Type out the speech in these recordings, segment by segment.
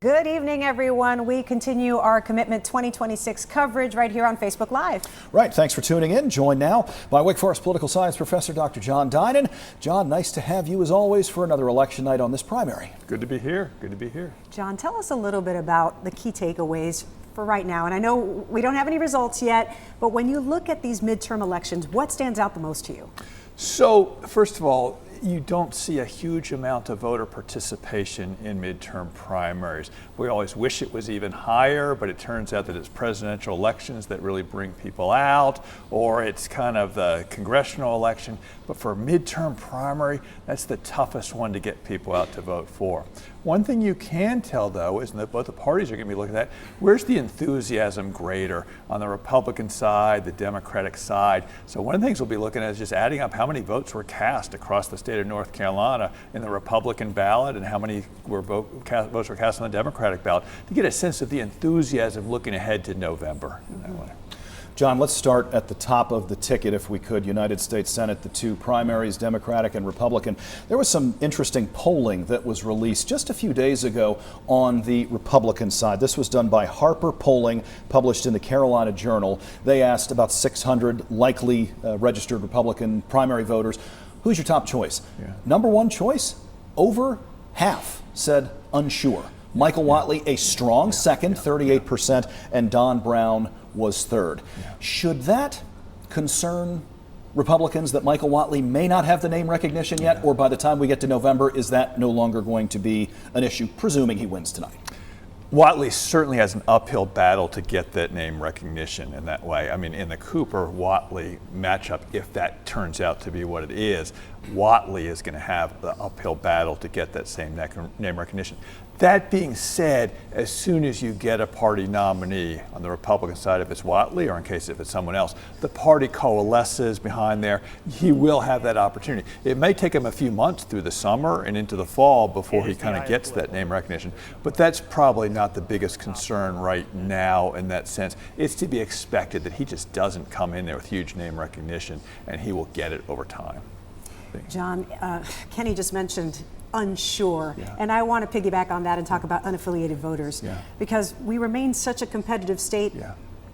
Good evening, everyone. We continue our Commitment 2026 coverage right here on Facebook Live. Right. Thanks for tuning in. Joined now by Wake Forest political science professor Dr. John Dinan. John, nice to have you as always for another election night on this primary. Good to be here. Good to be here. John, tell us a little bit about the key takeaways for right now. And I know we don't have any results yet, but when you look at these midterm elections, what stands out the most to you? So, first of all, you don't see a huge amount of voter participation in midterm primaries. We always wish it was even higher, but it turns out that it's presidential elections that really bring people out, or it's kind of the congressional election. But for a midterm primary, that's the toughest one to get people out to vote for. One thing you can tell, though, is that both the parties are going to be looking at where's the enthusiasm greater on the Republican side, the Democratic side. So one of the things we'll be looking at is just adding up how many votes were cast across the state of North Carolina in the Republican ballot and how many votes were cast on the Democratic ballot to get a sense of the enthusiasm looking ahead to November in that way. John, let's start at the top of the ticket, if we could. United States Senate, the two primaries, Democratic and Republican. There was some interesting polling that was released just a few days ago on the Republican side. This was done by Harper Polling, published in the Carolina Journal. They asked about 600 likely registered Republican primary voters, who's your top choice? Number one choice, over half said unsure. Michael Whatley, a strong second, 38%, and Don Brown was third. Should that concern Republicans that Michael Whatley may not have the name recognition yet, or by the time we get to November, is that no longer going to be an issue, presuming he wins tonight? Whatley certainly has an uphill battle to get that name recognition in that way. I mean, in the Cooper-Whatley matchup, if that turns out to be what it is, Whatley is going to have the uphill battle to get that same name recognition. That being said, as soon as you get a party nominee on the Republican side, if it's Whatley or in case if it's someone else, the party coalesces behind there. He will have that opportunity. It may take him a few months through the summer and into the fall before he kind of gets that name recognition, but that's probably not the biggest concern right now in that sense. It's to be expected that he just doesn't come in there with huge name recognition, and he will get it over time. John, Kenny just mentioned unsure, and I want to piggyback on that and talk about unaffiliated voters, because we remain such a competitive state,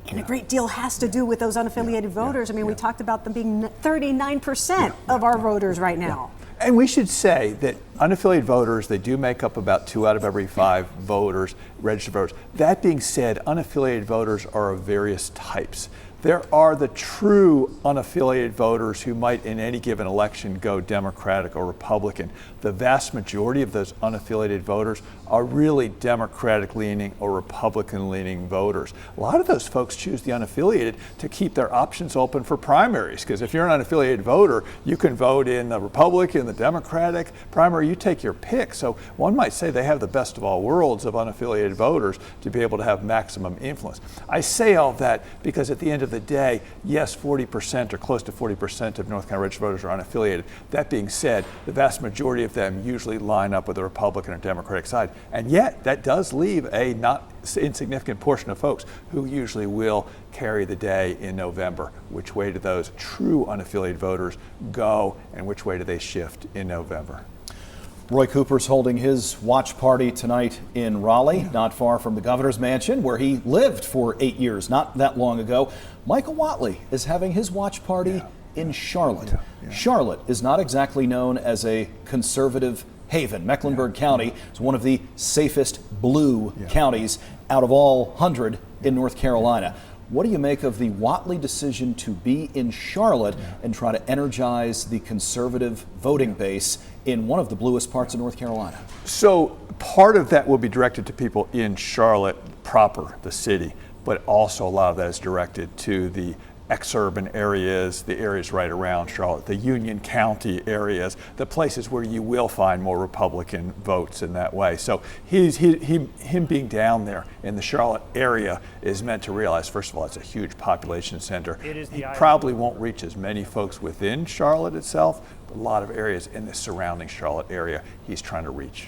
and a great deal has to do with those unaffiliated voters. I mean, we talked about them being 39% of our voters right now. And we should say that unaffiliated voters, they do make up about 2 out of every 5 voters, registered voters. That being said, unaffiliated voters are of various types. There are the true unaffiliated voters who might in any given election go Democratic or Republican. The vast majority of those unaffiliated voters are really Democratic leaning or Republican leaning voters. A lot of those folks choose the unaffiliated to keep their options open for primaries, because if you're an unaffiliated voter, you can vote in the Republican, the Democratic primary, you take your pick. So one might say they have the best of all worlds of unaffiliated voters to be able to have maximum influence. I say all that because at the end of the day, yes, 40% or close to 40% of North Carolina registered voters are unaffiliated. That being said, the vast majority of them usually line up with the Republican or Democratic side. And yet, that does leave a not insignificant portion of folks who usually will carry the day in November. Which way do those true unaffiliated voters go, and which way do they shift in November? Roy Cooper's holding his watch party tonight in Raleigh, not far from the governor's mansion, where he lived for 8 years, not that long ago. Michael Whatley is having his watch party in Charlotte. Charlotte is not exactly known as a conservative haven. Mecklenburg County is one of the safest blue counties out of all 100 in North Carolina. What do you make of the Whatley decision to be in Charlotte and try to energize the conservative voting base in one of the bluest parts of North Carolina? So part of that will be directed to people in Charlotte proper, the city, but also a lot of that is directed to the exurban areas, the areas right around Charlotte, the Union County areas, the places where you will find more Republican votes in that way. So him being down there in the Charlotte area is meant to realize, first of all, it's a huge population center. He probably won't reach as many folks within Charlotte itself, but a lot of areas in the surrounding Charlotte area he's trying to reach.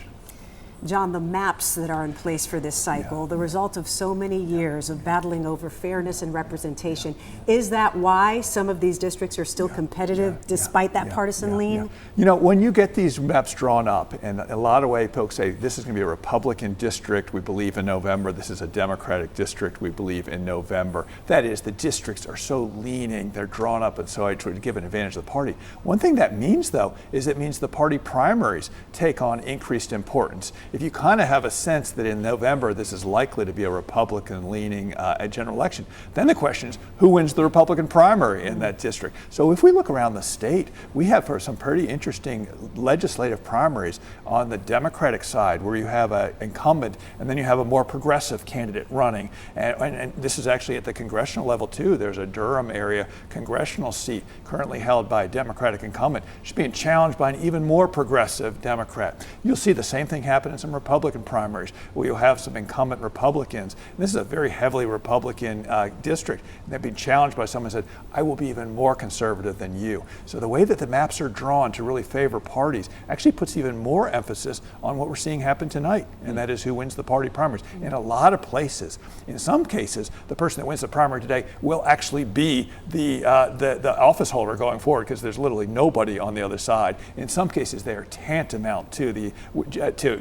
John, the maps that are in place for this cycle, the result of so many years of battling over fairness and representation, is that why some of these districts are still competitive despite that partisan lean? You know, when you get these maps drawn up, and a lot of ways folks say this is going to be a Republican district, we believe in November, this is a Democratic district, we believe in November. That is, the districts are so leaning, they're drawn up and so to give an advantage to the party. One thing that means, though, is it means the party primaries take on increased importance. If you kind of have a sense that in November this is likely to be a Republican-leaning general election, then the question is who wins the Republican primary in that district? So if we look around the state, we have some pretty interesting legislative primaries on the Democratic side where you have an incumbent and then you have a more progressive candidate running. And this is actually at the congressional level too. There's a Durham area congressional seat currently held by a Democratic incumbent. She's being challenged by an even more progressive Democrat. You'll see the same thing happen in some Republican primaries where you'll have some incumbent Republicans. And this is a very heavily Republican district. And they're being challenged by someone who said, I will be even more conservative than you. So the way that the maps are drawn to really favor parties actually puts even more emphasis on what we're seeing happen tonight, and that is who wins the party primaries. In a lot of places, in some cases, the person that wins the primary today will actually be the office holder going forward because there's literally nobody on the other side. In some cases, they are tantamount to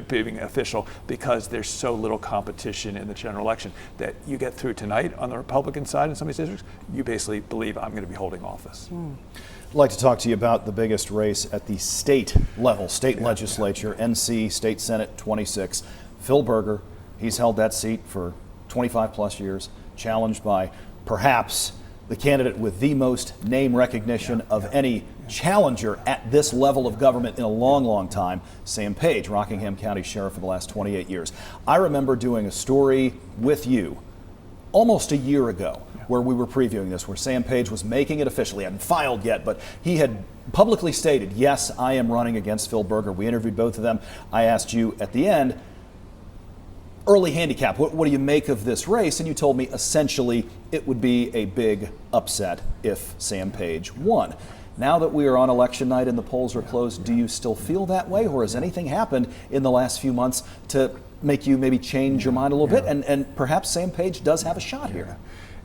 being official because there's so little competition in the general election that you get through tonight on the Republican side in some of these districts, you basically believe I'm going to be holding office. I'd like to talk to you about the biggest race at the state level, state legislature, NC State Senate 26. Phil Berger, he's held that seat for 25 plus years, challenged by perhaps the candidate with the most name recognition of any challenger at this level of government in a long, long time, Sam Page, Rockingham County Sheriff for the last 28 years. I remember doing a story with you almost a year ago where we were previewing this, where Sam Page was making it official. He hadn't filed yet, but he had publicly stated, yes, I am running against Phil Berger. We interviewed both of them. I asked you at the end, early handicap, what do you make of this race? And you told me essentially it would be a big upset if Sam Page won. Now that we are on election night and the polls are closed, do you still feel that way, or has anything happened in the last few months to make you maybe change your mind a little bit? And perhaps Sam Page does have a shot here.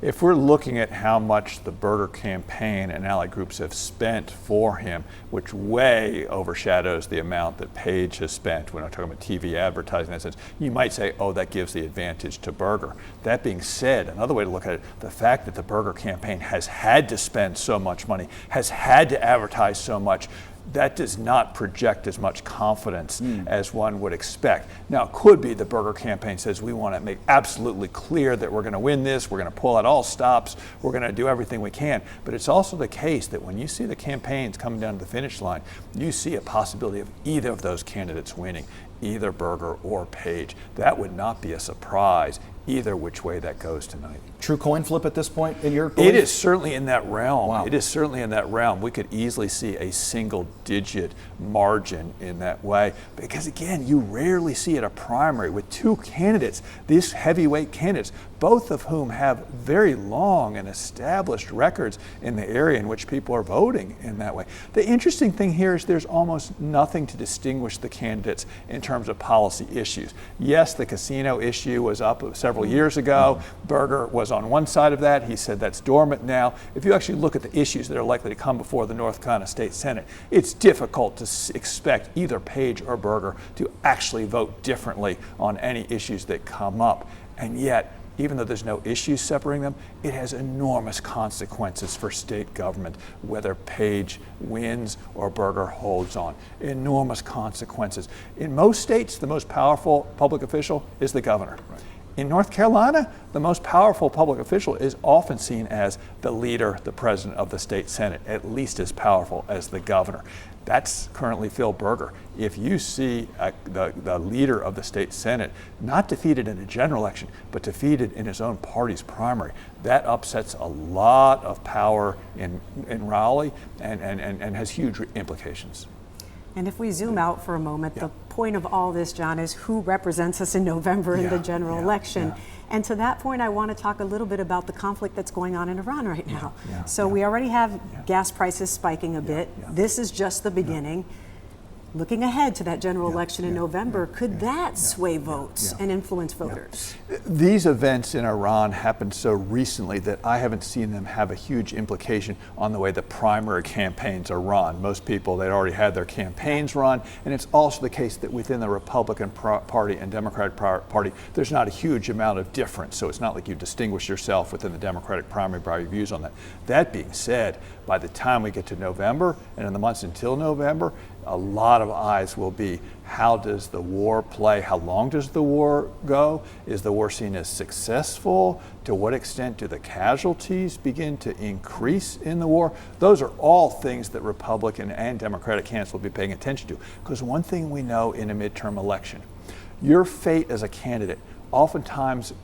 If we're looking at how much the Berger campaign and allied groups have spent for him, which way overshadows the amount that Page has spent, we're not talking about TV advertising in that sense, you might say, oh, that gives the advantage to Berger. That being said, another way to look at it, the fact that the Berger campaign has had to spend so much money, has had to advertise so much, that does not project as much confidence as one would expect. Now, it could be the Berger campaign says we want to make absolutely clear that we're going to win this, we're going to pull out all stops, we're going to do everything we can. But it's also the case that when you see the campaigns coming down to the finish line, you see a possibility of either of those candidates winning, either Berger or Page. That would not be a surprise either which way that goes tonight. True coin flip at this point in your belief? It is certainly in that realm. Wow. It is certainly in that realm. We could easily see a single digit margin in that way because, again, you rarely see at a primary with two candidates, these heavyweight candidates, both of whom have very long and established records in the area in which people are voting in that way. The interesting thing here is there's almost nothing to distinguish the candidates in terms of policy issues. Yes, the casino issue was up several years ago. Berger was on one side of that. He said that's dormant now. If you actually look at the issues that are likely to come before the North Carolina State Senate, it's difficult to expect either Page or Berger to actually vote differently on any issues that come up. And yet, even though there's no issues separating them, it has enormous consequences for state government, whether Page wins or Berger holds on. Enormous consequences. In most states, the most powerful public official is the governor. Right. In North Carolina, the most powerful public official is often seen as the leader, the president of the state senate, at least as powerful as the governor. That's currently Phil Berger. If you see the leader of the state senate not defeated in a general election, but defeated in his own party's primary, that upsets a lot of power in Raleigh and has huge implications. And if we zoom out for a moment, the point of all this, John, is who represents us in November in the general election. And to that point, I want to talk a little bit about the conflict that's going on in Iran right now. So we already have gas prices spiking a bit. This is just the beginning. looking ahead to that general election in November, could that sway votes and influence voters? These events in Iran happened so recently that I haven't seen them have a huge implication on the way the primary campaigns are run. Most people, they'd already had their campaigns run, and it's also the case that within the Republican Party and Democratic Party, there's not a huge amount of difference, so it's not like you distinguish yourself within the Democratic primary by your views on that. That being said, by the time we get to November, and in the months until November, a lot of eyes will be, how does the war play? How long does the war go? Is the war seen as successful? To what extent do the casualties begin to increase in the war? Those are all things that Republican and Democratic candidates will be paying attention to. Because one thing we know in a midterm election, your fate as a candidate oftentimes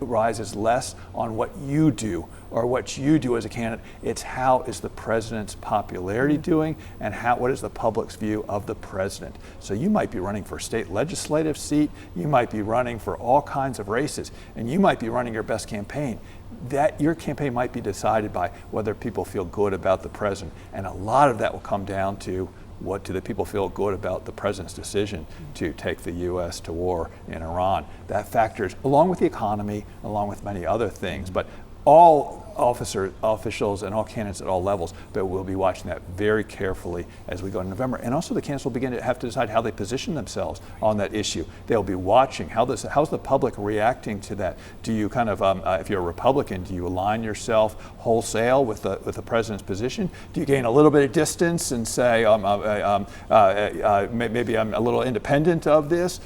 rises less on what you do or what you do as a candidate. It's how is the president's popularity doing, and what is the public's view of the president. So you might be running for a state legislative seat, you might be running for all kinds of races, and you might be running your best campaign. That your campaign might be decided by whether people feel good about the president, and a lot of that will come down to, what do the people feel good about the president's decision to take the U.S. to war in Iran? That factors, along with the economy, along with many other things, but all officials and all candidates at all levels, but we'll be watching that very carefully as we go in November. And also the candidates will begin to have to decide how they position themselves on that issue. They'll be watching how's the public reacting to that. Do you kind of, if you're a Republican, do you align yourself wholesale with the president's position? Do you gain a little bit of distance and say, maybe I'm a little independent of this?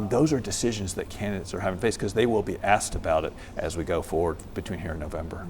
Those are decisions that candidates are having to face, because they will be asked about it as we go forward between here and November.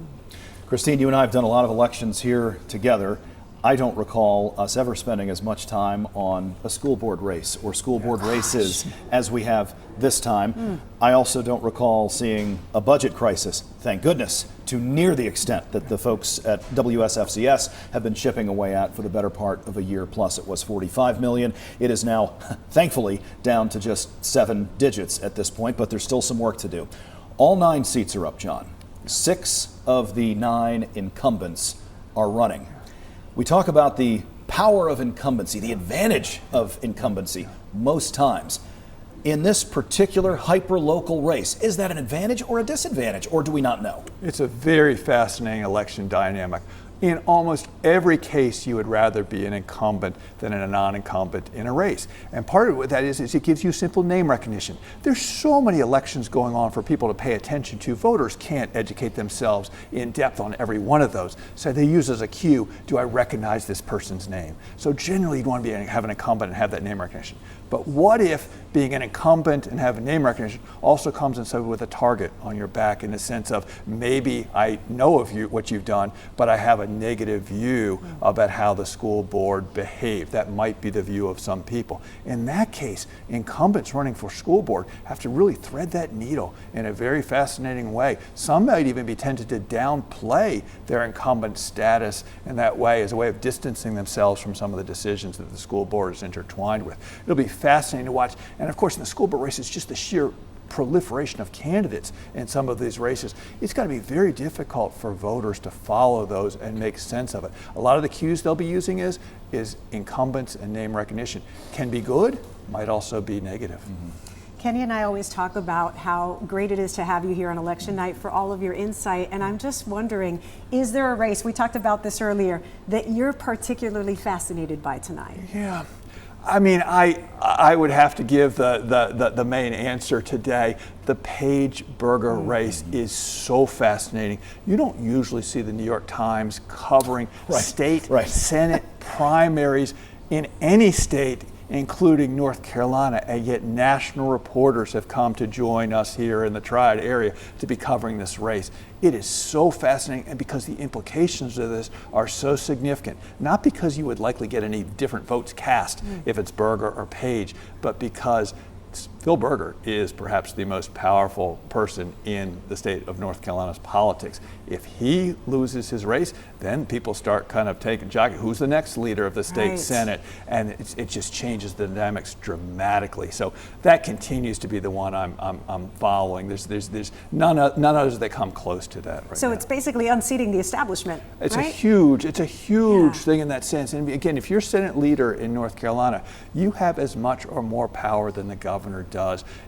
Christine, you and I have done a lot of elections here together. I don't recall us ever spending as much time on a school board race or school board races as we have this time. I also don't recall seeing a budget crisis, thank goodness, to near the extent that the folks at WSFCS have been chipping away at for the better part of a year plus. It was $45 million. It is now, thankfully, down to just 7 digits at this point, but there's still some work to do. All 9 seats are up, John. 6 of the 9 incumbents are running. We talk about the power of incumbency, the advantage of incumbency most times. In this particular hyper-local race, is that an advantage or a disadvantage, or do we not know? It's a very fascinating election dynamic. In almost every case, you would rather be an incumbent than a non-incumbent in a race. And part of what that is it gives you simple name recognition. There's so many elections going on for people to pay attention to. Voters can't educate themselves in depth on every one of those. So they use as a cue, do I recognize this person's name? So generally, you'd want to have an incumbent and have that name recognition. But what if being an incumbent and having name recognition also comes in with a target on your back, in the sense of, maybe I know of you, what you've done, but I have a negative view about how the school board behaved. That might be the view of some people. In that case, incumbents running for school board have to really thread that needle in a very fascinating way. Some might even be tempted to downplay their incumbent status in that way, as a way of distancing themselves from some of the decisions that the school board is intertwined with. It'll be fascinating to watch. And of course, in the school board race, it's just the sheer proliferation of candidates in some of these races. It's going to be very difficult for voters to follow those and make sense of it. A lot of the cues they'll be using is incumbents and name recognition. Can be good, might also be negative. Kenny and I always talk about how great it is to have you here on election night for all of your insight. And I'm just wondering, is there a race, we talked about this earlier, that you're particularly fascinated by tonight? Yeah. I mean, I would have to give the main answer today. The Page-Berger race is so fascinating. You don't usually see the New York Times covering state Senate primaries in any state, including North Carolina, and yet national reporters have come to join us here in the Triad area to be covering this race. It is so fascinating, and because the implications of this are so significant, not because you would likely get any different votes cast if it's Berger or Page, but because Phil Berger is perhaps the most powerful person in the state of North Carolina's politics. If he loses his race, then people start kind of taking jockey. Who's the next leader of the state Senate? And it just changes the dynamics dramatically. So that continues to be the one I'm following. There's none others that come close to that right So now. it's basically unseating the establishment. It's right? a huge thing in that sense. And again, if you're Senate leader in North Carolina, you have as much or more power than the governor does.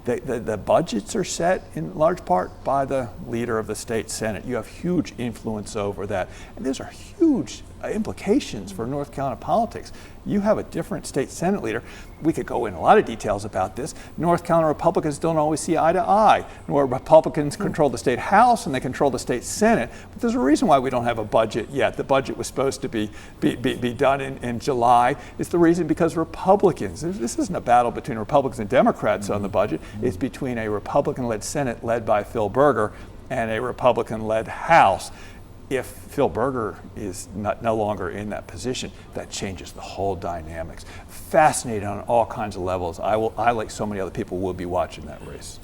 The budgets are set in large part by the leader of the state Senate. You have huge influence over that. And those are huge implications for North Carolina politics. You have a different state Senate leader. We could go in a lot of details about this. North Carolina Republicans don't always see eye to eye. Nor Republicans control the state House and they control the state Senate. But there's a reason why we don't have a budget yet. The budget was supposed to be done in July. It's the reason because Republicans, this isn't a battle between Republicans and Democrats on the budget. It's between a Republican-led Senate led by Phil Berger and a Republican-led House. If Phil Berger is no longer in that position, that changes the whole dynamics. Fascinating on all kinds of levels. I, like so many other people, will be watching that race.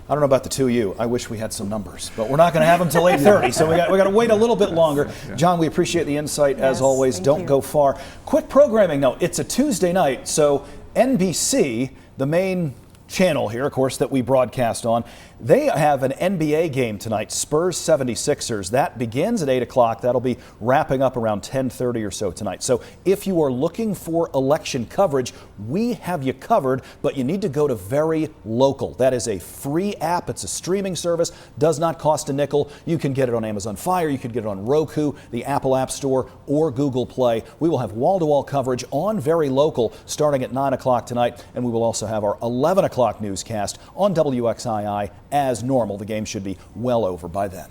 I don't know about the two of you. I wish we had some numbers, but we're not going to have them till 8:30, so we got to wait a little bit longer. John, we appreciate the insight as always. Don't go far. Quick programming note: it's a Tuesday night, so NBC, the main channel here, of course, that we broadcast on, they have an NBA game tonight, Spurs 76ers. That begins at 8 o'clock. That'll be wrapping up around 10:30 or so tonight. So if you are looking for election coverage, we have you covered, but you need to go to Very Local. That is a free app. It's a streaming service, does not cost a nickel. You can get it on Amazon Fire, you could get it on Roku, the Apple App Store, or Google Play. We will have wall-to-wall coverage on Very Local starting at 9 o'clock tonight, and we will also have our 11 o'clock newscast on WXII as normal. The game should be well over by then.